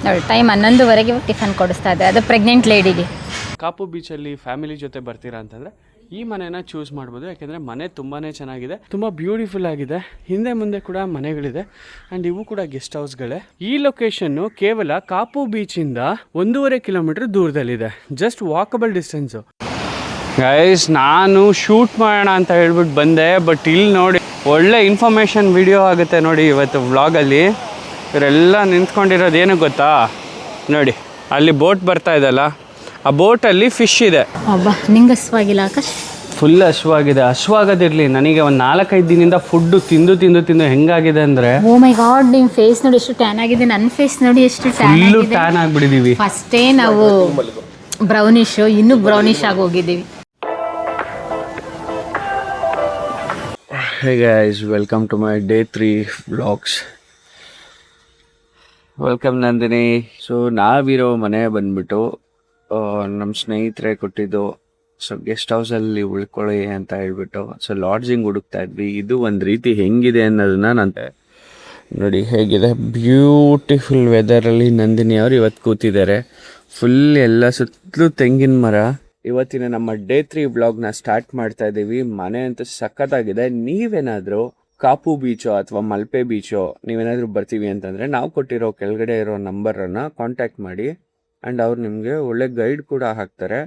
ನೋಡಿ time 11:15 tiffin ಕೊಡಿಸ್ತಾ ಇದೆ, ಅದು ಪ್ರೆಗ್ನೆಂಟ್ ಲೇಡಿಗೆ. ಕಾಪು ಬೀಚಲ್ಲಿ ಫ್ಯಾಮಿಲಿ ಜೊತೆ ಬರ್ತೀರಾ ಅಂತಂದರೆ ಈ ಮನೆನ ಚೂಸ್ ಮಾಡ್ಬೋದು. ಯಾಕೆಂದರೆ ಮನೆ ತುಂಬಾ ಚೆನ್ನಾಗಿದೆ, ತುಂಬ ಬ್ಯೂಟಿಫುಲ್ ಆಗಿದೆ. ಹಿಂದೆ ಮುಂದೆ ಕೂಡ ಮನೆಗಳಿದೆ ಆ್ಯಂಡ್ ಇವು ಕೂಡ ಗೆಸ್ಟ್ ಹೌಸ್ಗಳೇ. ಈ ಲೊಕೇಶನ್ನು ಕೇವಲ ಕಾಪು ಬೀಚಿಂದ 1.5 ಕಿಲೋಮೀಟರ್ ದೂರದಲ್ಲಿದೆ, ಜಸ್ಟ್ ವಾಕಬಲ್ ಡಿಸ್ಟೆನ್ಸು. ಗೈಸ್, ನಾನು ಶೂಟ್ ಮಾಡೋಣ ಅಂತ ಹೇಳ್ಬಿಟ್ಟು ಬಂದೆ, ಬಟ್ ಇಲ್ಲಿ ನೋಡಿ ಒಳ್ಳೆ ಇನ್ಫಾರ್ಮೇಷನ್ ವಿಡಿಯೋ ಆಗುತ್ತೆ ನೋಡಿ ಇವತ್ತು ವ್ಲಾಗಲ್ಲಿ. ಇವರೆಲ್ಲ ನಿಂತ್ಕೊಂಡಿರೋದು ಏನು ಗೊತ್ತಾ, ನೋಡಿ ಅಲ್ಲಿ ಬೋಟ್ ಬರ್ತಾ ಇದೆಲ್ಲ, ಆ ಬೋಟಲ್ಲಿ ಫಿಶ್ ಇದೆ. ಅಬ್ಬಾ, ನಿಂಗೆ ಹಸುವಾಗಿಲ್ಲ ಆಕಾಶ್? ಫುಲ್ ಹಸುವಾಗಿದೆ. ಹಸುವಾಗೋದಿರಲಿ, ನನಗೆ ಒಂದು 4-5 ದಿನದಿಂದ ಫುಡ್ಡು ತಿಂದು ಹೆಂಗಾಗಿದೆ ಅಂದರೆ, ಓ ಮೈ ಗಾಡ್, ನಿಮ್ಮ ಫೇಸ್ ನೋಡಿ ಎಷ್ಟು ಟ್ಯಾನ್ ಆಗಿದೆ, ನನ್ನ ಫೇಸ್ ನೋಡಿ ಎಷ್ಟು ಫುಲ್ಲು ಟ್ಯಾನ್ ಆಗಿಬಿಟ್ಟಿದ್ದೀವಿ. ಫಸ್ಟೇ ನಾವು ಬ್ರೌನಿಶು, ಇನ್ನೂ ಬ್ರೌನಿಶ್ ಆಗಿ ಹೋಗಿದ್ದೀವಿ. Hey guys, welcome to my day 3 vlogs. Welcome Nandini. So ನಾವಿರೋ ಮನೆ ಬಂದ್ಬಿಟ್ಟು ನಮ್ಮ ಸ್ನೇಹಿತರೆ ಕೊಟ್ಟಿದ್ದು. ಸೊ ಗೆಸ್ಟ್ ಹೌಸಲ್ಲಿ ಉಳ್ಕೊಳ್ಳಿ ಅಂತ ಹೇಳ್ಬಿಟ್ಟು ಸೊ ಲಾಡ್ಜಿಂಗ್ ಹುಡುಕ್ತಾ ಇದ್ವಿ. ಇದು ಒಂದು ರೀತಿ ಹೆಂಗಿದೆ ಅನ್ನೋದನ್ನ ನಾನು ನೋಡಿ, ಹೇಗಿದೆ ಬ್ಯೂಟಿಫುಲ್ ವೆದರಲ್ಲಿ ನಂದಿನಿ ಅವರು ಇವತ್ತು ಕೂತಿದ್ದಾರೆ. ಫುಲ್ ಎಲ್ಲ ಸುತ್ತಲೂ ತೆಂಗಿನ ಮರ. ಇವತ್ತಿನ ನಮ್ಮ ಡೇ 3 ಬ್ಲಾಗ್ನ ಸ್ಟಾರ್ಟ್ ಮಾಡ್ತಾ ಇದ್ದೀವಿ. ಮನೆ ಅಂತೂ ಸಖತ್ತಾಗಿದೆ. ನೀವೇನಾದರೂ ಕಾಪು ಬೀಚೋ ಅಥವಾ ಮಲ್ಪೆ ಬೀಚೋ ನೀವೇನಾದರೂ ಬರ್ತೀವಿ ಅಂತಂದರೆ ನಾವು ಕೊಟ್ಟಿರೋ ಕೆಳಗಡೆ ಇರೋ ನಂಬರನ್ನು ಕಾಂಟ್ಯಾಕ್ಟ್ ಮಾಡಿ ಆ್ಯಂಡ್ ಅವ್ರು ನಿಮಗೆ ಒಳ್ಳೆ ಗೈಡ್ ಕೂಡ ಹಾಕ್ತಾರೆ.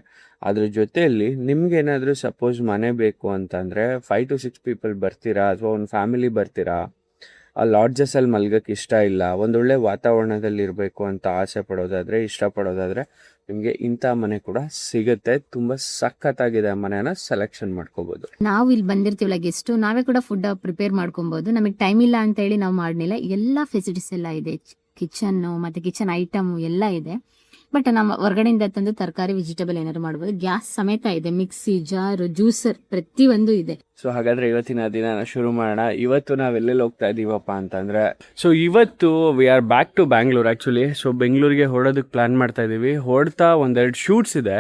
ಅದ್ರ ಜೊತೆಯಲ್ಲಿ ನಿಮ್ಗೇನಾದರೂ ಸಪೋಸ್ ಮನೆ ಬೇಕು ಅಂತಂದರೆ 5 to 6 ಪೀಪಲ್ ಬರ್ತೀರಾ ಅಥವಾ ಒಂದು ಫ್ಯಾಮಿಲಿ ಬರ್ತೀರಾ, ಆ ಲಾಡ್ಜಸಲ್ಲಿ ಮಲ್ಗಕ್ಕೆ ಇಷ್ಟ ಇಲ್ಲ, ಒಂದೊಳ್ಳೆ ವಾತಾವರಣದಲ್ಲಿ ಇರಬೇಕು ಅಂತ ಆಸೆ ಪಡೋದಾದರೆ, ಇಷ್ಟಪಡೋದಾದರೆ ನಿಮಗೆ ಇಂಥ ಮನೆ ಕೂಡ ಸಿಗುತ್ತೆ. ತುಂಬ ಸಖತ್ತಾಗಿದೆ. ಮನೆನ ಸೆಲೆಕ್ಷನ್ ಮಾಡ್ಕೋಬೋದು. ನಾವು ಇಲ್ಲಿ ಬಂದಿರ್ತೀವಲ್ಲ ಗೆಸ್ಟು, ನಾವೇ ಕೂಡ ಫುಡ್ ಪ್ರಿಪೇರ್ ಮಾಡ್ಕೊಬೋದು. ನಮಗೆ ಟೈಮ್ ಇಲ್ಲ ಅಂತ ಹೇಳಿ ನಾವು ಮಾಡಲಿಲ್ಲ. ಎಲ್ಲ ಫೆಸಿಲಿಟೀಸ್ ಎಲ್ಲ ಇದೆ, ಕಿಚನ್ನು ಮತ್ತು ಕಿಚನ್ ಐಟಮು ಎಲ್ಲ ಇದೆ. ಬಟ್ ನಮ್ಮ ಹೊರಗಡೆಯಿಂದ ತಂದು ತರಕಾರಿ ವೆಜಿಟೇಬಲ್ ಏನಾದ್ರು ಮಾಡ್ಬೋದು. ಗ್ಯಾಸ್ ಸಮೇತ ಇದೆ, ಮಿಕ್ಸಿ ಜಾರು, ಜ್ಯೂಸರ್ ಪ್ರತಿಯೊಂದು ಇದೆ. ಸೊ ಹಾಗಾದರೆ ಇವತ್ತಿನ ದಿನ ಶುರು ಮಾಡೋಣ. ಇವತ್ತು ನಾವೆಲ್ಲೆಲ್ಲಿ ಹೋಗ್ತಾ ಇದ್ದೀವಪ್ಪ ಅಂತಂದರೆ, ಸೊ ಇವತ್ತು we are back to Bangalore actually. So ಬೆಂಗಳೂರಿಗೆ ಹೊರಡೋದಕ್ಕೆ ಪ್ಲ್ಯಾನ್ ಮಾಡ್ತಾ ಇದ್ದೀವಿ. ಹೊರಡ್ತಾ 1-2 ಶೂಟ್ಸ್ ಇದೆ.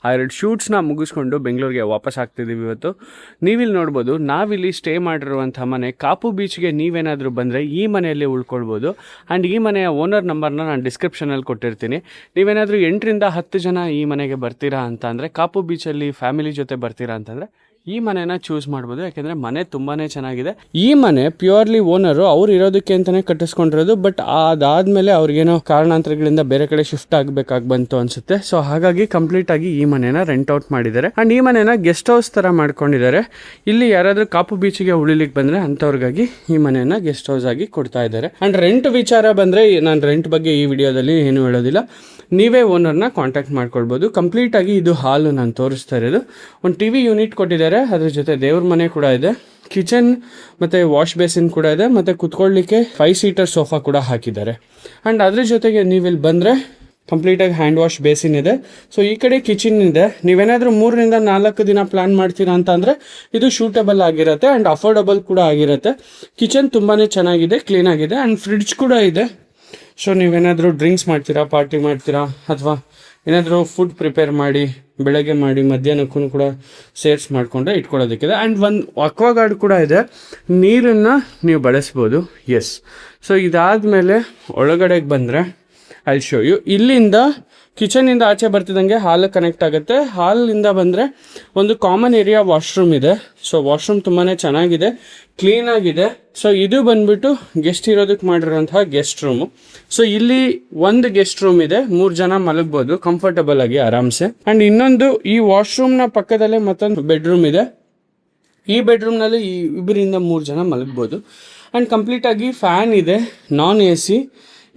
ಆ 2 ಶೂಟ್ಸ್ನ ಮುಗಿಸ್ಕೊಂಡು ಬೆಂಗಳೂರಿಗೆ ವಾಪಸ್ ಆಗ್ತಿದ್ದೀವಿ ಇವತ್ತು. ನೀವಿಲ್ಲಿ ನೋಡ್ಬೋದು, ನಾವಿಲ್ಲಿ ಸ್ಟೇ ಮಾಡಿರುವಂಥ ಮನೆ ಕಾಪು ಬೀಚ್ಗೆ ನೀವೇನಾದರೂ ಬಂದರೆ ಈ ಮನೆಯಲ್ಲಿ ಉಳ್ಕೊಳ್ಬೋದು. ಆ್ಯಂಡ್ ಈ ಮನೆಯ ಓನರ್ ನಂಬರ್ನ ನಾನು ಡಿಸ್ಕ್ರಿಪ್ಷನಲ್ಲಿ ಕೊಟ್ಟಿರ್ತೀನಿ. ನೀವೇನಾದರೂ 8ರಿಂದ 10 ಜನ ಈ ಮನೆಗೆ ಬರ್ತೀರಾ ಅಂತ ಅಂದರೆ, ಕಾಪು ಬೀಚಲ್ಲಿ ಫ್ಯಾಮಿಲಿ ಜೊತೆ ಬರ್ತೀರಾ ಅಂತಂದರೆ ಈ ಮನೆನ ಚೂಸ್ ಮಾಡ್ಬೋದು. ಯಾಕೆಂದರೆ ಮನೆ ತುಂಬಾ ಚೆನ್ನಾಗಿದೆ. ಈ ಮನೆ ಪ್ಯೂರ್ಲಿ ಓನರು ಅವ್ರು ಇರೋದಕ್ಕೆ ಅಂತಲೇ ಕಟ್ಟಿಸ್ಕೊಂಡಿರೋದು. ಬಟ್ ಅದಾದಮೇಲೆ ಅವ್ರಿಗೇನೋ ಕಾರಣಾಂತರಗಳಿಂದ ಬೇರೆ ಕಡೆ ಶಿಫ್ಟ್ ಆಗಬೇಕಾಗಿ ಬಂತು ಅನಿಸುತ್ತೆ. ಸೊ ಹಾಗಾಗಿ ಕಂಪ್ಲೀಟಾಗಿ ಈ ಮನೆನ ರೆಂಟ್ ಔಟ್ ಮಾಡಿದ್ದಾರೆ. ಆ್ಯಂಡ್ ಈ ಮನೆನ ಗೆಸ್ಟ್ ಹೌಸ್ ಥರ ಮಾಡ್ಕೊಂಡಿದ್ದಾರೆ. ಇಲ್ಲಿ ಯಾರಾದರೂ ಕಾಪು ಬೀಚಿಗೆ ಉಳಿಲಿಕ್ಕೆ ಬಂದರೆ ಅಂಥವ್ರಿಗಾಗಿ ಈ ಮನೆನ ಗೆಸ್ಟ್ ಹೌಸ್ ಆಗಿ ಕೊಡ್ತಾ ಇದ್ದಾರೆ. ಆ್ಯಂಡ್ ರೆಂಟ್ ವಿಚಾರ ಬಂದರೆ, ನಾನು ರೆಂಟ್ ಬಗ್ಗೆ ಈ ವಿಡಿಯೋದಲ್ಲಿ ಏನು ಹೇಳೋದಿಲ್ಲ, ನೀವೇ ಓನರ್ನ ಕಾಂಟ್ಯಾಕ್ಟ್ ಮಾಡ್ಕೊಳ್ಬೋದು. ಕಂಪ್ಲೀಟಾಗಿ ಇದು ಹಾಲು ನಾನು ತೋರಿಸ್ತಾ ಇರೋದು. ಒಂದು TV ಯೂನಿಟ್ ಕೊಟ್ಟಿದ್ದಾರೆ, ಅದ್ರ ಜೊತೆ ದೇವ್ರ ಮನೆ ಕೂಡ ಇದೆ, ಕಿಚನ್ ಮತ್ತು ವಾಶ್ ಬೇಸಿನ್ ಕೂಡ ಇದೆ, ಮತ್ತು ಕುತ್ಕೊಳ್ಳಿಕ್ಕೆ 5 ಸೀಟರ್ ಸೋಫಾ ಕೂಡ ಹಾಕಿದ್ದಾರೆ. ಆ್ಯಂಡ್ ಅದ್ರ ಜೊತೆಗೆ ನೀವಿಲ್ಲಿ ಬಂದರೆ ಕಂಪ್ಲೀಟಾಗಿ ಹ್ಯಾಂಡ್ ವಾಶ್ ಬೇಸಿನ್ ಇದೆ. ಸೊ ಈ ಕಡೆ ಕಿಚನ್ ಇದೆ. ನೀವೇನಾದರೂ 3ರಿಂದ 4 ದಿನ ಪ್ಲ್ಯಾನ್ ಮಾಡ್ತೀರಾ ಅಂತ ಅಂದರೆ ಇದು ಶೂಟಬಲ್ ಆಗಿರುತ್ತೆ ಆ್ಯಂಡ್ ಅಫೋರ್ಡಬಲ್ ಕೂಡ ಆಗಿರುತ್ತೆ. ಕಿಚನ್ ತುಂಬಾ ಚೆನ್ನಾಗಿದೆ, ಕ್ಲೀನಾಗಿದೆ. ಆ್ಯಂಡ್ ಫ್ರಿಡ್ಜ್ ಕೂಡ ಇದೆ. ಸೊ ನೀವೇನಾದರೂ ಡ್ರಿಂಕ್ಸ್ ಮಾಡ್ತೀರಾ, ಪಾರ್ಟಿ ಮಾಡ್ತೀರಾ, ಅಥವಾ ಏನಾದರೂ ಫುಡ್ ಪ್ರಿಪೇರ್ ಮಾಡಿ ಬೆಳಗ್ಗೆ ಮಾಡಿ ಮಧ್ಯಾಹ್ನಕ್ಕೂ ಕೂಡ ಸೇರ್ಸ್ ಮಾಡಿಕೊಂಡ್ರೆ ಇಟ್ಕೊಳ್ಳೋದಕ್ಕಿದೆ. ಆ್ಯಂಡ್ ಒಂದು ಅಕ್ವಾಗಾರ್ಡ್ ಕೂಡ ಇದೆ, ನೀರನ್ನು ನೀವು ಬಳಸ್ಬೋದು. ಎಸ್. ಸೊ ಇದಾದಮೇಲೆ ಒಳಗಡೆಗೆ ಬಂದರೆ ಐ ಶೋ ಯು. ಇಲ್ಲಿಂದ ಕಿಚನಿಂದ ಆಚೆ ಬರ್ತಿದ್ದಂಗೆ ಹಾಲ್ ಕನೆಕ್ಟ್ ಆಗುತ್ತೆ. ಹಾಲಿಂದ ಬಂದರೆ ಒಂದು ಕಾಮನ್ ಏರಿಯಾ ವಾಶ್ರೂಮ್ ಇದೆ. ಸೊ ವಾಶ್ರೂಮ್ ತುಂಬಾ ಚೆನ್ನಾಗಿದೆ, ಕ್ಲೀನಾಗಿದೆ. ಸೊ ಇದು ಬಂದ್ಬಿಟ್ಟು ಗೆಸ್ಟ್ ಇರೋದಕ್ಕೆ ಮಾಡಿರೋಂತಹ ಗೆಸ್ಟ್ ರೂಮು. ಸೊ ಇಲ್ಲಿ ಒಂದು ಗೆಸ್ಟ್ ರೂಮ್ ಇದೆ, 3 ಜನ ಮಲಗ್ಬೋದು ಕಂಫರ್ಟಬಲ್ ಆಗಿ ಆರಾಮ್ಸೆ. ಆ್ಯಂಡ್ ಇನ್ನೊಂದು ಈ ವಾಶ್ರೂಮ್ನ ಪಕ್ಕದಲ್ಲೇ ಮತ್ತೊಂದು ಬೆಡ್ರೂಮ್ ಇದೆ. ಈ ಬೆಡ್ರೂಮ್ನಲ್ಲಿ 2-3 ಜನ ಮಲಗ್ಬೋದು. ಆ್ಯಂಡ್ ಕಂಪ್ಲೀಟಾಗಿ ಫ್ಯಾನ್ ಇದೆ, ನಾನ್ AC.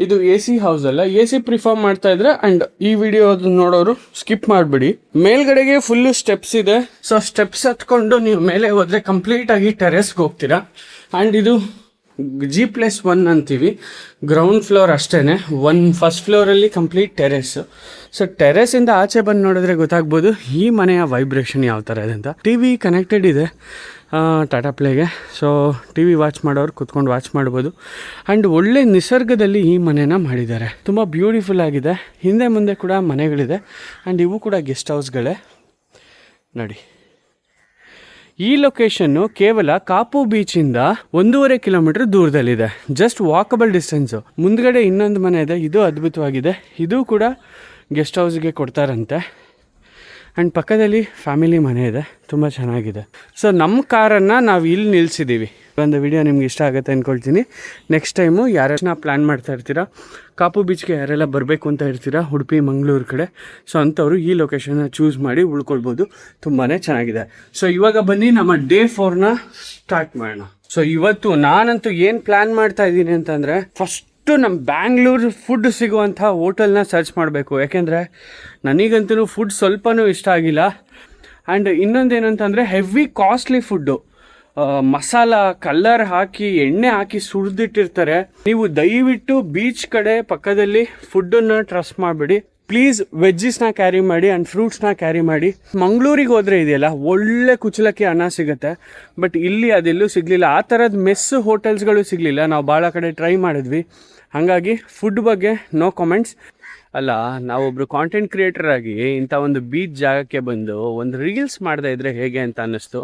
ಇದು AC ಹೌಸ್ ಅಲ್ಲ. AC ಪ್ರಿಫರ್ ಮಾಡ್ತಾ ಇದ್ರೆ ಆ್ಯಂಡ್ ಈ ವಿಡಿಯೋ ನೋಡೋರು ಸ್ಕಿಪ್ ಮಾಡಿಬಿಡಿ. ಮೇಲ್ಗಡೆಗೆ ಫುಲ್ಲು ಸ್ಟೆಪ್ಸ್ ಇದೆ. ಸೊ ಸ್ಟೆಪ್ಸ್ ಹತ್ಕೊಂಡು ನೀವು ಮೇಲೆ ಹೋದರೆ ಕಂಪ್ಲೀಟಾಗಿ ಟೆರೆಸ್ಗೆ ಹೋಗ್ತೀರಾ. ಆ್ಯಂಡ್ ಇದು G+1 ಅಂತೀವಿ, ಗ್ರೌಂಡ್ ಫ್ಲೋರ್ ಅಷ್ಟೇ. ಫಸ್ಟ್ ಫ್ಲೋರಲ್ಲಿ ಕಂಪ್ಲೀಟ್ ಟೆರೆಸ್. ಸೊ ಟೆರೆಸಿಂದ ಆಚೆ ಬಂದು ನೋಡಿದ್ರೆ ಗೊತ್ತಾಗ್ಬೋದು ಈ ಮನೆಯ ವೈಬ್ರೇಷನ್ ಯಾವ ಥರ ಇದೆ ಅಂತ. TV ಕನೆಕ್ಟೆಡ್ ಇದೆ ಟಾಟಾ ಪ್ಲೇಗೆ. ಸೊ TV ವಾಚ್ ಮಾಡೋರು ಕುತ್ಕೊಂಡು ವಾಚ್ ಮಾಡ್ಬೋದು. ಆ್ಯಂಡ್ ಒಳ್ಳೆ ನಿಸರ್ಗದಲ್ಲಿ ಈ ಮನೆನ ಮಾಡಿದ್ದಾರೆ, ತುಂಬ ಬ್ಯೂಟಿಫುಲ್ ಆಗಿದೆ. ಹಿಂದೆ ಮುಂದೆ ಕೂಡ ಮನೆಗಳಿದೆ ಆ್ಯಂಡ್ ಇವು ಕೂಡ ಗೆಸ್ಟ್ ಹೌಸ್ಗಳೇ. ನೋಡಿ ಈ ಲೊಕೇಶನ್ನು ಕೇವಲ ಕಾಪು ಬೀಚಿಂದ 1.5 ಕಿಲೋಮೀಟರ್ ದೂರದಲ್ಲಿದೆ. Just walkable distance. ಮುಂದ್ಗಡೆ ಇನ್ನೊಂದು ಮನೆ ಇದೆ, ಇದು ಅದ್ಭುತವಾಗಿದೆ. ಇದು ಕೂಡ ಗೆಸ್ಟ್ ಹೌಸ್ಗೆ ಕೊಡ್ತಾರಂತೆ. ಆ್ಯಂಡ್ ಪಕ್ಕದಲ್ಲಿ ಫ್ಯಾಮಿಲಿ ಮನೆ ಇದೆ, ತುಂಬ ಚೆನ್ನಾಗಿದೆ. ಸೊ ನಮ್ಮ ಕಾರನ್ನು ನಾವು ಇಲ್ಲಿ ನಿಲ್ಲಿಸಿದ್ದೀವಿ. ಒಂದು ವಿಡಿಯೋ ನಿಮ್ಗೆ ಇಷ್ಟ ಆಗುತ್ತೆ ಅಂದ್ಕೊಳ್ತೀನಿ. ನೆಕ್ಸ್ಟ್ ಟೈಮು ಯಾರನ್ನ ಪ್ಲ್ಯಾನ್ ಮಾಡ್ತಾ ಇರ್ತೀರಾ, ಕಾಪು ಬೀಚ್ಗೆ ಯಾರೆಲ್ಲ ಬರಬೇಕು ಅಂತ ಇರ್ತೀರಾ ಉಡುಪಿ ಮಂಗಳೂರು ಕಡೆ, ಸೊ ಅಂಥವ್ರು ಈ ಲೊಕೇಶನ್ನ ಚೂಸ್ ಮಾಡಿ ಉಳ್ಕೊಳ್ಬೋದು. ತುಂಬಾ ಚೆನ್ನಾಗಿದೆ. ಸೊ ಇವಾಗ ಬನ್ನಿ ನಮ್ಮ ಡೇ 4ನ ಸ್ಟಾರ್ಟ್ ಮಾಡೋಣ. ಸೊ ಇವತ್ತು ನಾನಂತೂ ಏನು ಪ್ಲ್ಯಾನ್ ಮಾಡ್ತಾ ಇದ್ದೀನಿ ಅಂತಂದರೆ, ಫಸ್ಟು ನಮ್ಮ ಬ್ಯಾಂಗ್ಳೂರು ಫುಡ್ ಸಿಗುವಂಥ ಹೋಟೆಲ್ನ ಸರ್ಚ್ ಮಾಡಬೇಕು. ಯಾಕೆಂದರೆ ನನಗಂತೂ ಫುಡ್ ಸ್ವಲ್ಪನೂ ಇಷ್ಟ ಆಗಿಲ್ಲ. ಆ್ಯಂಡ್ ಇನ್ನೊಂದೇನಂತಂದರೆ heavy costly food, masala colour ಹಾಕಿ ಎಣ್ಣೆ ಹಾಕಿ ಸುರಿದಿಟ್ಟಿರ್ತಾರೆ. ನೀವು ದಯವಿಟ್ಟು ಬೀಚ್ ಕಡೆ ಪಕ್ಕದಲ್ಲಿ ಫುಡ್ಡನ್ನು ಟ್ರಸ್ಟ್ ಮಾಡಬೇಡಿ. ಪ್ಲೀಸ್ ವೆಜ್ಜಿಸ್ನ ಕ್ಯಾರಿ ಮಾಡಿ ಆ್ಯಂಡ್ ಫ್ರೂಟ್ಸ್ನ ಕ್ಯಾರಿ ಮಾಡಿ. ಮಂಗಳೂರಿಗೆ ಹೋದರೆ ಇದೆಯಲ್ಲ ಒಳ್ಳೆ ಕುಚ್ಚಲಕ್ಕಿ ಅನ್ನ ಸಿಗುತ್ತೆ, ಬಟ್ ಇಲ್ಲಿ ಅದೆಲ್ಲೂ ಸಿಗಲಿಲ್ಲ. ಆ ಥರದ ಮೆಸ್ಸು ಹೋಟೆಲ್ಸ್ಗಳು ಸಿಗಲಿಲ್ಲ. ನಾವು ಭಾಳ ಕಡೆ ಟ್ರೈ ಮಾಡಿದ್ವಿ. ಹಾಗಾಗಿ ಫುಡ್ ಬಗ್ಗೆ ನೋ ಕಾಮೆಂಟ್ಸ್. ಅಲ್ಲ, ನಾವೊಬ್ಬರು ಕಾಂಟೆಂಟ್ ಕ್ರಿಯೇಟರ್ ಆಗಿ ಇಂಥ ಒಂದು ಬೀಚ್ ಜಾಗಕ್ಕೆ ಬಂದು ಒಂದು ರೀಲ್ಸ್ ಮಾಡದೇ ಇದ್ದರೆ ಹೇಗೆ ಅಂತ ಅನ್ನಿಸ್ತು.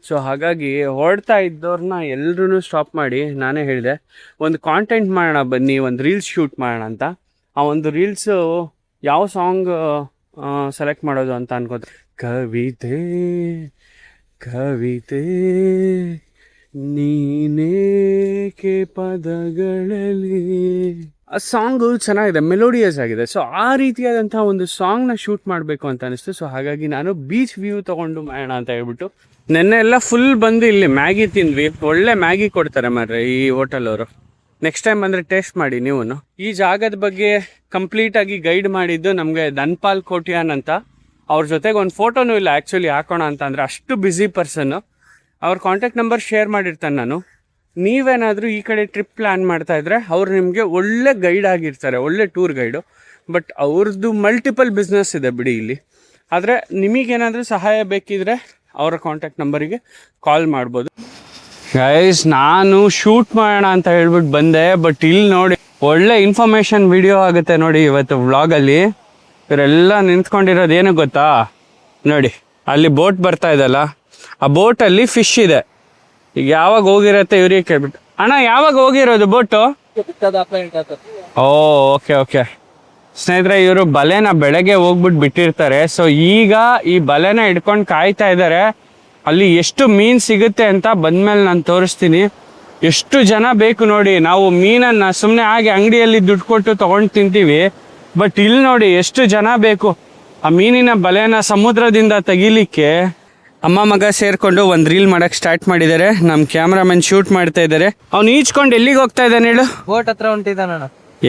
ಸೊ ಹಾಗಾಗಿ ಹೊರಡ್ತಾ ಇದ್ದವ್ರನ್ನ ಎಲ್ಲರೂ ಸ್ಟಾಪ್ ಮಾಡಿ ನಾನೇ ಹೇಳಿದೆ, ಒಂದು ಕಾಂಟೆಂಟ್ ಮಾಡೋಣ ಬನ್ನಿ, ಒಂದು ರೀಲ್ಸ್ ಶೂಟ್ ಮಾಡೋಣ ಅಂತ. ಆ ಒಂದು ರೀಲ್ಸು ಯಾವ ಸಾಂಗ್ ಸೆಲೆಕ್ಟ್ ಮಾಡೋದು ಅಂತ ಅನ್ಕೋತ, ಕವಿತೆ ಕವಿತೆ ನೀನೇಕೆ ಪದಗಳಲ್ಲಿ, ಆ ಸಾಂಗು ಚೆನ್ನಾಗಿದೆ, ಮೆಲೋಡಿಯಸ್ ಆಗಿದೆ. ಸೊ ಆ ರೀತಿಯಾದಂಥ ಒಂದು ಸಾಂಗ್ನ ಶೂಟ್ ಮಾಡಬೇಕು ಅಂತ ಅನಿಸ್ತು. ಸೊ ಹಾಗಾಗಿ ನಾನು ಬೀಚ್ ವ್ಯೂ ತೊಗೊಂಡು ಮಾಡೋಣ ಅಂತ ಹೇಳ್ಬಿಟ್ಟು ನೆನ್ನೆ ಎಲ್ಲ ಫುಲ್ ಬಂದು ಇಲ್ಲಿ ಮ್ಯಾಗಿ ತಿಂದ್ವಿ. ಒಳ್ಳೆ ಮ್ಯಾಗಿ ಕೊಡ್ತಾರೆ ಮಾರ್ರೆ ಈ ಹೋಟೆಲವರು. ನೆಕ್ಸ್ಟ್ ಟೈಮ್ ಬಂದರೆ ಟೇಸ್ಟ್ ಮಾಡಿ ನೀವು. ಈ ಜಾಗದ ಬಗ್ಗೆ ಕಂಪ್ಲೀಟಾಗಿ ಗೈಡ್ ಮಾಡಿದ್ದು ನಮಗೆ ಧನ್ಪಾಲ್ ಕೋಟ್ಯಾನ್ ಅಂತ. ಅವ್ರ ಜೊತೆಗೆ ಒಂದು ಫೋಟೋನೂ ಇಲ್ಲ ಆ್ಯಕ್ಚುಲಿ ಹಾಕೋಣ ಅಂತ, ಅಂದರೆ ಅಷ್ಟು ಬ್ಯುಸಿ ಪರ್ಸನ್ನು. ಅವ್ರ ಕಾಂಟ್ಯಾಕ್ಟ್ ನಂಬರ್ ಶೇರ್ ಮಾಡಿರ್ತಾನೆ ನಾನು. ನೀವೇನಾದರೂ ಈ ಕಡೆ ಟ್ರಿಪ್ ಪ್ಲ್ಯಾನ್ ಮಾಡ್ತಾಯಿದ್ರೆ ಅವ್ರು ನಿಮಗೆ ಒಳ್ಳೆ ಗೈಡ್ ಆಗಿರ್ತಾರೆ, ಒಳ್ಳೆ ಟೂರ್ ಗೈಡು. ಬಟ್ ಅವ್ರದ್ದು ಮಲ್ಟಿಪಲ್ ಬಿಸ್ನೆಸ್ ಇದೆ ಬಿಡಿ ಇಲ್ಲಿ. ಆದರೆ ನಿಮಗೇನಾದರೂ ಸಹಾಯ ಬೇಕಿದ್ರೆ ಅವರ ಕಾಂಟ್ಯಾಕ್ಟ್ ನಂಬರಿಗೆ ಕಾಲ್ ಮಾಡ್ಬೋದು. ಗೈಸ್, ನಾನು ಶೂಟ್ ಮಾಡೋಣ ಅಂತ ಹೇಳ್ಬಿಟ್ಟು ಬಂದೆ, ಬಟ್ ಇಲ್ಲಿ ನೋಡಿ ಒಳ್ಳೆ ಇನ್ಫಾರ್ಮೇಷನ್ ವಿಡಿಯೋ ಆಗುತ್ತೆ ನೋಡಿ ಇವತ್ತು ವ್ಲಾಗಲ್ಲಿ. ಇವರೆಲ್ಲ ನಿಂತ್ಕೊಂಡಿರೋದು ಏನು ಗೊತ್ತಾ, ನೋಡಿ ಅಲ್ಲಿ ಬೋಟ್ ಬರ್ತಾ ಇದೆಲ್ಲ, ಆ ಬೋಟಲ್ಲಿ ಫಿಶ್ ಇದೆ. ಈಗ ಯಾವಾಗ ಹೋಗಿರತ್ತೆ ಇವ್ರಿಗೆ ಕೇಳ್ಬಿಟ್ಟು, ಅಣ್ಣ ಯಾವಾಗ ಹೋಗಿರೋದು ಬೋಟು? ಓ ಓಕೆ ಓಕೆ ಸ್ನೇಹಿತರೆ, ಇವರು ಬಲೆನ ಬೆಳಗ್ಗೆ ಹೋಗ್ಬಿಟ್ಟು ಬಿಟ್ಟಿರ್ತಾರೆ. ಸೊ ಈಗ ಈ ಬಲೆನ ಹಿಡ್ಕೊಂಡು ಕಾಯ್ತಾ ಇದ್ದಾರೆ. ಅಲ್ಲಿ ಎಷ್ಟು ಮೀನು ಸಿಗುತ್ತೆ ಅಂತ ಬಂದ್ಮೇಲೆ ನಾನು ತೋರಿಸ್ತೀನಿ. ಎಷ್ಟು ಜನ ಬೇಕು ನೋಡಿ. ನಾವು ಮೀನನ್ನು ಸುಮ್ಮನೆ ಹಾಗೆ ಅಂಗಡಿಯಲ್ಲಿ ದುಡ್ಡು ಕೊಟ್ಟು ತೊಗೊಂಡು ತಿಂತೀವಿ, ಬಟ್ ಇಲ್ಲಿ ನೋಡಿ ಎಷ್ಟು ಜನ ಬೇಕು ಆ ಮೀನಿನ ಬಲೆನ ಸಮುದ್ರದಿಂದ ತೆಗಿಲಿಕ್ಕೆ. ಅಮ್ಮ ಮಗ ಸೇರ್ಕೊಂಡು ಒಂದು ರೀಲ್ ಮಾಡಕ್ಕೆ ಸ್ಟಾರ್ಟ್ ಮಾಡಿದ್ದಾರೆ. ನಮ್ಮ ಕ್ಯಾಮ್ರಾಮನ್ ಶೂಟ್ ಮಾಡ್ತಾ ಇದ್ದಾರೆ. ಅವ್ನು ಈಜ್ಕೊಂಡು ಎಲ್ಲಿಗೆ ಹೋಗ್ತಾ ಇದ್ದಾನೆ ಹೇಳು? ಬೋಟ್ ಹತ್ರ ಹೊಂಟಿದ್ದಾನ.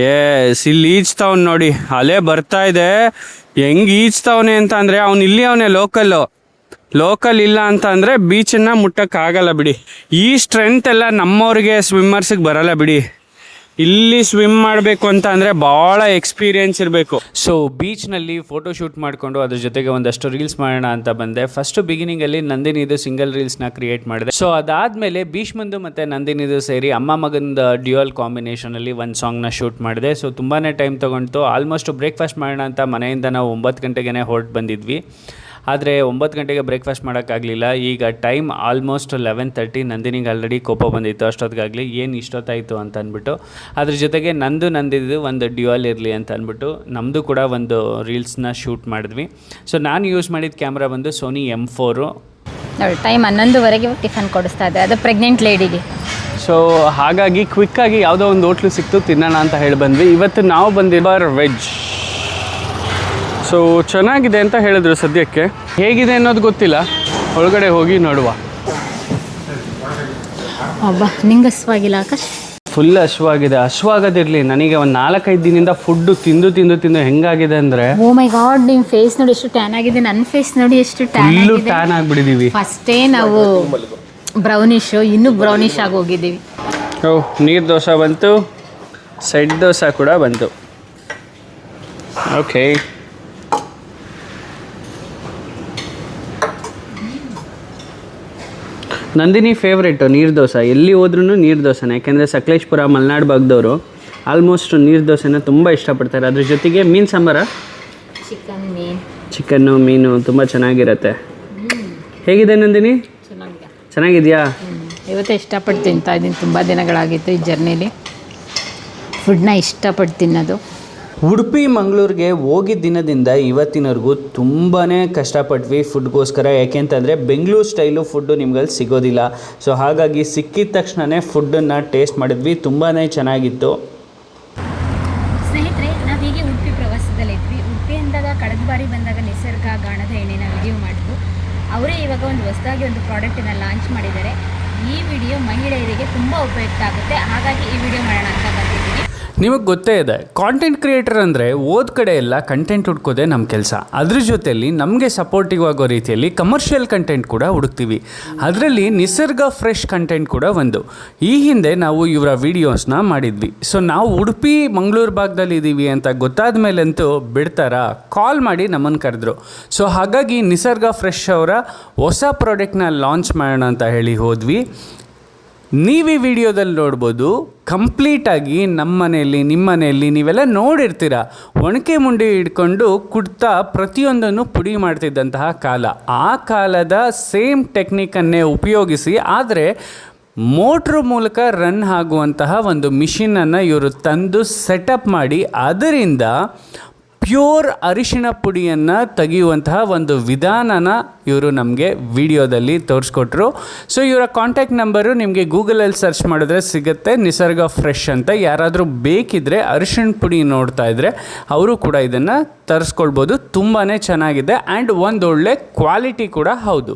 ಎಸ್, ಇಲ್ಲಿ ಈಜ್ತಾವ್ನು ನೋಡಿ, ಅಲೆ ಬರ್ತಾ ಇದೆ. ಹೆಂಗೆ ಈಜ್ತಾವನೆ ಅಂತ ಅಂದರೆ ಅವ್ನು ಇಲ್ಲಿ ಅವನೇ ಲೋಕಲ್ ಇಲ್ಲ ಅಂತ ಅಂದರೆ ಬೀಚನ್ನು ಮುಟ್ಟಕ್ಕಾಗಲ್ಲ ಬಿಡಿ. ಈ ಸ್ಟ್ರೆಂತ್ ಎಲ್ಲ ನಮ್ಮವ್ರಿಗೆ ಸ್ವಿಮ್ಮರ್ಸಿಗೆ ಬರಲ್ಲ ಬಿಡಿ. ಇಲ್ಲಿ ಸ್ವಿಮ್ ಮಾಡಬೇಕು ಅಂತ ಅಂದರೆ ಭಾಳ ಎಕ್ಸ್ಪೀರಿಯೆನ್ಸ್ ಇರಬೇಕು. ಸೊ ಬೀಚ್ನಲ್ಲಿ ಫೋಟೋ ಶೂಟ್ ಮಾಡಿಕೊಂಡು ಅದ್ರ ಜೊತೆಗೆ ಒಂದಷ್ಟು ರೀಲ್ಸ್ ಮಾಡೋಣ ಅಂತ ಬಂದೆ. ಫಸ್ಟು ಬಿಗಿನಿಂಗಲ್ಲಿ ನಂದಿನಿದು ಸಿಂಗಲ್ ರೀಲ್ಸ್ನ ಕ್ರಿಯೇಟ್ ಮಾಡಿದೆ. ಸೊ ಅದಾದಮೇಲೆ ಭೀಷ್ಮಂದು ಮತ್ತು ನಂದಿನಿದು ಸೇರಿ ಅಮ್ಮ ಮಗಂದು ಡ್ಯುಯಲ್ ಕಾಂಬಿನೇಷನಲ್ಲಿ ಒಂದು ಸಾಂಗ್ನ ಶೂಟ್ ಮಾಡಿದೆ. ಸೊ ತುಂಬಾ ಟೈಮ್ ತೊಗೊಂಡು ಆಲ್ಮೋಸ್ಟ್ ಬ್ರೇಕ್ಫಾಸ್ಟ್ ಮಾಡೋಣ ಅಂತ ಮನೆಯಿಂದ ನಾವು 9 ಗಂಟೆಗೆ ಹೊರಟು ಬಂದಿದ್ವಿ. ಆದರೆ 9 ಗಂಟೆಗೆ ಬ್ರೇಕ್ಫಾಸ್ಟ್ ಮಾಡೋಕ್ಕಾಗಲಿಲ್ಲ. ಈಗ ಟೈಮ್ ಆಲ್ಮೋಸ್ಟ್ 11:30. ನಂದಿನಿಗೆ ಆಲ್ರೆಡಿ ಕೋಪ ಬಂದಿತ್ತು ಅಷ್ಟೊತ್ತಿಗಾಗಲಿ, ಏನು ಇಷ್ಟೊತ್ತಾಯಿತು ಅಂತ ಅಂದ್ಬಿಟ್ಟು. ಅದ್ರ ಜೊತೆಗೆ ನಂದಿದ್ದು ಒಂದು ಡ್ಯುಯಲ್ ಇರಲಿ ಅಂತ ಅಂದ್ಬಿಟ್ಟು ನಮ್ಮದು ಕೂಡ ಒಂದು ರೀಲ್ಸ್ನ ಶೂಟ್ ಮಾಡಿದ್ವಿ. ಸೊ ನಾನು ಯೂಸ್ ಮಾಡಿದ ಕ್ಯಾಮ್ರಾ ಬಂದು ಸೋನಿ M4. ನೋಡಿ ಟೈಮ್ 11:30 ಟಿಫನ್ ಕೊಡಿಸ್ತಾ ಇದೆ, ಅದು ಪ್ರೆಗ್ನೆಂಟ್ ಲೇಡಿಗೆ. ಸೊ ಹಾಗಾಗಿ ಕ್ವಿಕ್ಕಾಗಿ ಯಾವುದೋ ಒಂದು ಹೋಟ್ಲು ಸಿಕ್ತು, ತಿನ್ನೋಣ ಅಂತ ಹೇಳಿ ಬಂದ್ವಿ. ಇವತ್ತು ನಾವು ಬಂದಿರೋ ವೆಜ್. ಸೊ ಚೆನ್ನಾಗಿದೆ ಅಂತ ಹೇಳಿದ್ರು. ಸದ್ಯಕ್ಕೆ ಹೇಗಿದೆ ಅನ್ನೋದು ಗೊತ್ತಿಲ್ಲ, ಒಳಗಡೆ ಹೋಗಿ ನೋಡುವ. ಅಬ್ಬಾ, ನಿಂಗೆ ಹಸುವಾಗಿಲ್ಲ ಆಕಾಶ್? ಫುಲ್ ಹಸುವಾಗಿದೆ. ಹಸುವಾಗದಿರಲಿ, ನನಗೆ ಒಂದು 4-5 ದಿನದಿಂದ ಫುಡ್ಡು ತಿಂದು ಹೆಂಗಾಗಿದೆ ಅಂದರೆ, ಓ ಮೈ ಗಾಡ್, ನಿಮ್ಮ ಫೇಸ್ ನೋಡಿ ಎಷ್ಟು ಟ್ಯಾನ್ ಆಗಿದೆ. ನನ್ನ ಫೇಸ್ ನೋಡಿ ಎಷ್ಟು ಟ್ಯಾನ್ ಆಗಿಬಿಟ್ಟಿದ್ದೀವಿ. ಫಸ್ಟೇ ನಾವು ಬ್ರೌನಿಶ್, ಇನ್ನೂ ಬ್ರೌನಿಶ್ ಆಗಿ ಹೋಗಿದ್ದೀವಿ. ಓಹ್, ನೀರು ದೋಸೆ ಬಂತು, ಸೆಟ್ ದೋಸೆ ಕೂಡ ಬಂತು. ಓಕೆ, ನಂದಿನಿ ಫೇವ್ರೇಟು ನೀರು ದೋಸೆ. ಎಲ್ಲಿ ಹೋದ್ರೂ ನೀರು ದೋಸೆನೇ. ಯಾಕೆಂದರೆ ಸಕಲೇಶ್ಪುರ ಮಲೆನಾಡು ಭಾಗದವರು ಆಲ್ಮೋಸ್ಟ್ ನೀರು ದೋಸೆನ ತುಂಬ ಇಷ್ಟಪಡ್ತಾರೆ. ಅದ್ರ ಜೊತೆಗೆ ಮೀನು ಸಾಂಬಾರ, ಚಿಕನ್ನು ಮೀನು ತುಂಬ ಚೆನ್ನಾಗಿರುತ್ತೆ. ಹೇಗಿದೆ ನಂದಿನಿ? ಚೆನ್ನಾಗಿದೆಯಾ? ಇವತ್ತೇ ಇಷ್ಟಪಟ್ಟು ತಿಂತಾ ಇದ್ದೀನಿ. ತುಂಬ ದಿನಗಳಾಗಿತ್ತು ಈ ಜರ್ನಿಲಿ ಫುಡ್ನ ಇಷ್ಟಪಟ್ಟು ತಿನ್ನೋದು. ಉಡುಪಿ ಮಂಗಳೂರಿಗೆ ಹೋಗಿದ್ದ ದಿನದಿಂದ ಇವತ್ತಿನವರೆಗೂ ತುಂಬಾ ಕಷ್ಟಪಟ್ವಿ ಫುಡ್ಗೋಸ್ಕರ. ಯಾಕೆಂತಂದರೆ ಬೆಂಗಳೂರು ಸ್ಟೈಲು ಫುಡ್ಡು ನಿಮ್ಗಲ್ಲಿ ಸಿಗೋದಿಲ್ಲ. ಸೊ ಹಾಗಾಗಿ ಸಿಕ್ಕಿದ ತಕ್ಷಣವೇ ಫುಡ್ಡನ್ನು ಟೇಸ್ಟ್ ಮಾಡಿದ್ವಿ, ತುಂಬಾ ಚೆನ್ನಾಗಿತ್ತು. ಸ್ನೇಹಿತರೆ, ನಾವು ಹೀಗೆ ಉಡುಪಿ ಪ್ರವಾಸದಲ್ಲಿದ್ವಿ. ಉಡುಪಿ ಅಂದಾಗ ಕಳೆದ ಬಾರಿ ಬಂದಾಗ ನಿಸರ್ಗ ಗಾಣದ ಎಣ್ಣೆನ ವಿಡಿಯೋ ಮಾಡಿದ್ವು. ಅವರೇ ಇವಾಗ ಒಂದು ಹೊಸದಾಗಿ ಒಂದು ಪ್ರಾಡಕ್ಟನ್ನು ಲಾಂಚ್ ಮಾಡಿದ್ದಾರೆ. ಈ ವಿಡಿಯೋ ಮಹಿಳೆಯರಿಗೆ ತುಂಬ ಉಪಯುಕ್ತ ಆಗುತ್ತೆ, ಹಾಗಾಗಿ ಈ ವಿಡಿಯೋ ಮಾಡೋಣ ಅಂತ ಬಂದಿದ್ದೀನಿ. ನಿಮಗೆ ಗೊತ್ತೇ ಇದೆ, ಕಾಂಟೆಂಟ್ ಕ್ರಿಯೇಟರ್ ಅಂದರೆ ಓದ್ ಕಡೆ ಎಲ್ಲ ಕಂಟೆಂಟ್ ಹುಡ್ಕೋದೇ ನಮ್ಮ ಕೆಲಸ. ಅದ್ರ ಜೊತೆಯಲ್ಲಿ ನಮಗೆ ಸಪೋರ್ಟಿವ್ ಆಗೋ ರೀತಿಯಲ್ಲಿ ಕಮರ್ಷಿಯಲ್ ಕಂಟೆಂಟ್ ಕೂಡ ಹುಡುಕ್ತೀವಿ. ಅದರಲ್ಲಿ ನಿಸರ್ಗ ಫ್ರೆಶ್ ಕಂಟೆಂಟ್ ಕೂಡ ಒಂದು. ಈ ಹಿಂದೆ ನಾವು ಇವರ ವೀಡಿಯೋಸ್ನ ಮಾಡಿದ್ವಿ. ಸೊ ನಾವು ಉಡುಪಿ ಮಂಗಳೂರು ಭಾಗದಲ್ಲಿ ಇದ್ದೀವಿ ಅಂತ ಗೊತ್ತಾದ ಮೇಲಂತೂ ಬಿಡ್ತಾರಾ, ಕಾಲ್ ಮಾಡಿ ನಮ್ಮನ್ನು ಕರೆದ್ರು. ಸೊ ಹಾಗಾಗಿ ನಿಸರ್ಗ ಫ್ರೆಶ್ ಅವರ ಹೊಸ ಪ್ರಾಡಕ್ಟ್ನ ಲಾಂಚ್ ಮಾಡೋಣ ಅಂತ ಹೇಳಿ ಹೋದ್ವಿ. ನೀವು ಈ ವಿಡಿಯೋದಲ್ಲಿ ನೋಡ್ಬೋದು, ಕಂಪ್ಲೀಟಾಗಿ ನಮ್ಮ ಮನೆಯಲ್ಲಿ ನಿಮ್ಮ ಮನೆಯಲ್ಲಿ ನೀವೆಲ್ಲ ನೋಡಿರ್ತೀರ, ಒಣಕೆ ಮುಂಡಿ ಹಿಡ್ಕೊಂಡು ಕುಡ್ತಾ ಪ್ರತಿಯೊಂದನ್ನು ಪುಡಿ ಮಾಡ್ತಿದ್ದಂತಹ ಕಾಲ. ಆ ಕಾಲದ ಸೇಮ್ ಟೆಕ್ನಿಕನ್ನೇ ಉಪಯೋಗಿಸಿ, ಆದರೆ ಮೋಟ್ರ್ ಮೂಲಕ ರನ್ ಆಗುವಂತಹ ಒಂದು ಮಿಷಿನನ್ನು ಇವರು ತಂದು ಸೆಟಪ್ ಮಾಡಿ ಅದರಿಂದ ಪ್ಯೂರ್ ಅರಿಶಿಣ ಪುಡಿಯನ್ನು ತೆಗೆಯುವಂತಹ ಒಂದು ವಿಧಾನನ ಇವರು ನಮಗೆ ವಿಡಿಯೋದಲ್ಲಿ ತೋರಿಸ್ಕೊಟ್ರು. ಸೊ ಇವರ ಕಾಂಟ್ಯಾಕ್ಟ್ ನಂಬರು ನಿಮಗೆ ಗೂಗಲಲ್ಲಿ ಸರ್ಚ್ ಮಾಡಿದ್ರೆ ಸಿಗುತ್ತೆ, ನಿಸರ್ಗ ಫ್ರೆಶ್ ಅಂತ. ಯಾರಾದರೂ ಬೇಕಿದ್ದರೆ ಅರಿಶಿಣ ಪುಡಿ ನೋಡ್ತಾ ಇದ್ದರೆ ಅವರು ಕೂಡ ಇದನ್ನು ತರಿಸ್ಕೊಳ್ಬೋದು. ತುಂಬಾ ಚೆನ್ನಾಗಿದೆ ಆ್ಯಂಡ್ ಒಂದೊಳ್ಳೆ ಕ್ವಾಲಿಟಿ ಕೂಡ ಹೌದು.